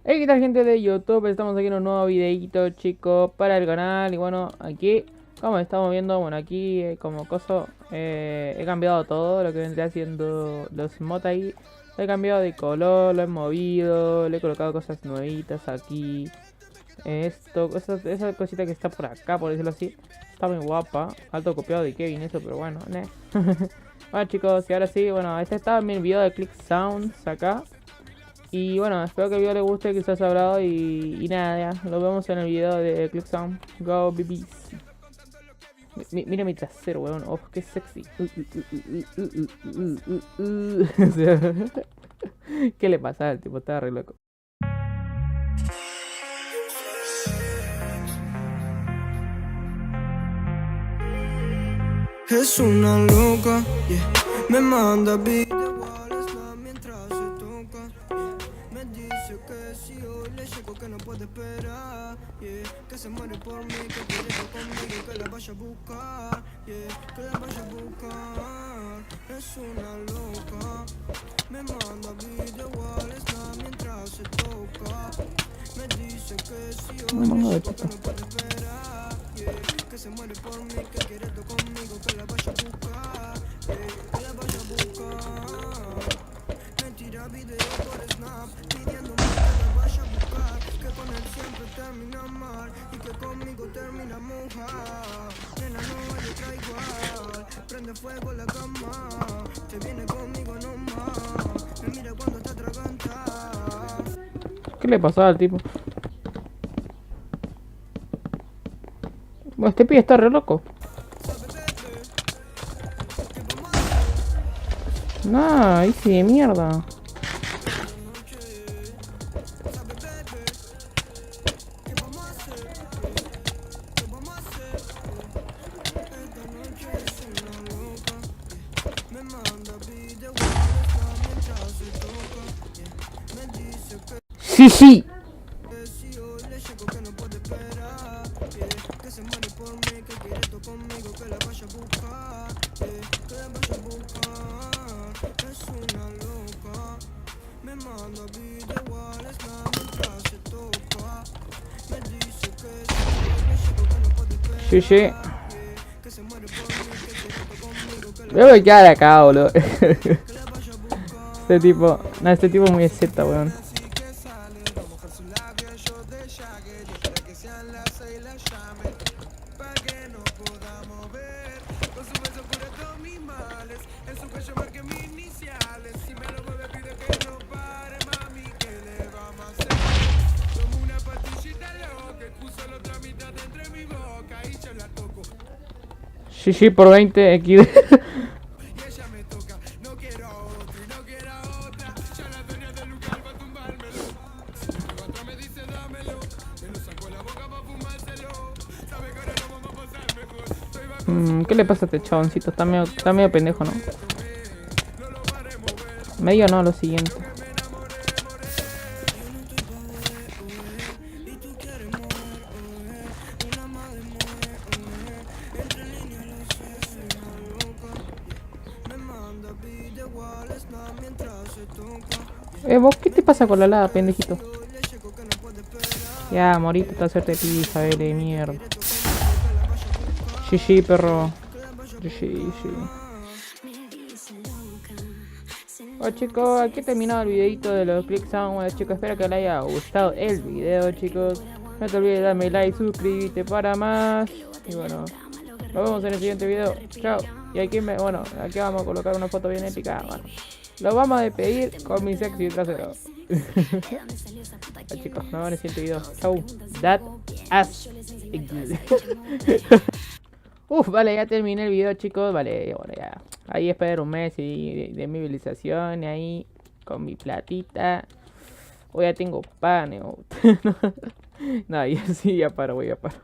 Hey, ¿qué tal gente de YouTube? Estamos aquí en un nuevo videito, chicos, para el canal. Y bueno, aquí, como estamos viendo, bueno, aquí como coso, he cambiado todo lo que vendría haciendo los emotes ahí. He cambiado de color, lo he movido, le he colocado cosas nuevitas aquí. Esa cosita que está por acá, por decirlo así, está muy guapa. Alto copiado de Kevin, eso, pero bueno, ne. Bueno, chicos, y ahora sí, bueno, este estaba en mi video de Click Sounds acá. Y bueno, espero que el video les guste, que se haya hablado y nada, ya. Nos vemos en el video de Click Sound. Go, babies. Mira mi trasero, weón. Oh, qué sexy. O sea, ¿qué le pasa al tipo? Estaba re loco. Es una loca, yeah. Me manda video al Snap mientras se toca, yeah. Me dice que si hoy le llego que no puede esperar, yeah. Que se muere por mí, que quiere estar conmigo, que la vaya a buscar, yeah. Que la vaya a buscar. Es una loca. Me manda video al Snap mientras se toca. Me dice que si No hoy le manga de llego que chico. no puede esperar, yeah. Que se muere por mí, que quiere estar conmigo, que la vaya a buscar, yeah. Que la vaya a buscar. Me tira video por Snap pidiéndome que la vaya a buscar, que con él siempre termina mal y que conmigo termina mojar. Nena, no hay otra igual. Prende fuego la cama, te viene conmigo nomás. Me mira cuando está atragantada. ¿Qué le pasaba al tipo? Bueno, este pibe está re loco. Sabe, bebé, ¿qué vamos a hacer Nah, easy de mierda. esta noche? Sabe, bebé, ¿qué vamos a hacer? ¿Qué vamos a hacer? Esta noche es una loca, yeah. Me manda video mientras se toca, yeah. Me dice Sí, sí. que si hoy le llego que no puede esperar, yeah. Que se muere por mí, que quiere estar conmigo, que la vaya a buscar, yeah. Que la vaya a buscar. Es una loca. Me manda video al Snap mientras se toca. Me dice que si hoy le llego que no puede Sí, sí. esperar, yeah. Que se muere por mí, que quiere estar conmigo, que la Voy a vaya a bloquear acá, buscar, boludo. que la vaya a Este tipo. buscar. No, este tipo es muy Z, weón. Así que sale, va a mojar su labio, yo de Shaggy. Yo espero que sean las 6 la llame, pa' que nos podamos ver. Con su beso cura todos mis males, en su cuello marqué mis iniciales. Si me lo mueve pide que no pare, mami, ¿qué le vamos a hacer? Como una pastillita loca, puso la otra mitad entre mi boca y yo la toco. GG por 20 XD. Y ella me toca, no quiero a otro y no quiero a otra. Ya la dueña del lugar va a tumbármelo. Si me pego atrás me dice dámelo, me lo saco de la boca pa' fumárselo. Sabe que ahora no vamos a pasar mejor. Estoy bajo su ¿Qué le pasa a control. este chaboncito? Yo Está sé medio que pendejo, no ¿no? me tomé, no lo paré mover. Medio no, lo siguiente. Lo que me enamoré, moré. Yo no estoy pa' joder, y tú quieres mover, una madre mujer, entre líneas lo sé, soy una loca, yeah. Me manda video al Snap mientras se toca, yeah. ¿Vos qué Me te pasa con la dice lava, que si pendejito? hoy le llego que no puede esperar, Ya, yeah. morite, te Que hacerte se muere pizza, por de mí, que mierda. quiere estar conmigo, que la vaya a GG, buscar, perro. yeah. Que la vaya a GG, GG. buscar. Bueno chicos, aquí he terminado el videito de los Click Sound. Bueno chicos, espero que les haya gustado el video, chicos. No te olvides de darme like, suscribirte para más. Y bueno, nos vemos en el siguiente video. Chao. Y bueno, aquí vamos a colocar una foto bien épica. Bueno, lo vamos a despedir con mi sexy trasero. Bueno, chicos, nos vemos en el siguiente video. Chau. That ass. Uf, vale, ya terminé el video, chicos. Vale, bueno, ya. Ahí espero un mes de mi movilización. Y ahí con mi platita. Hoy ya tengo pan. No, y así ya paro, voy a paro.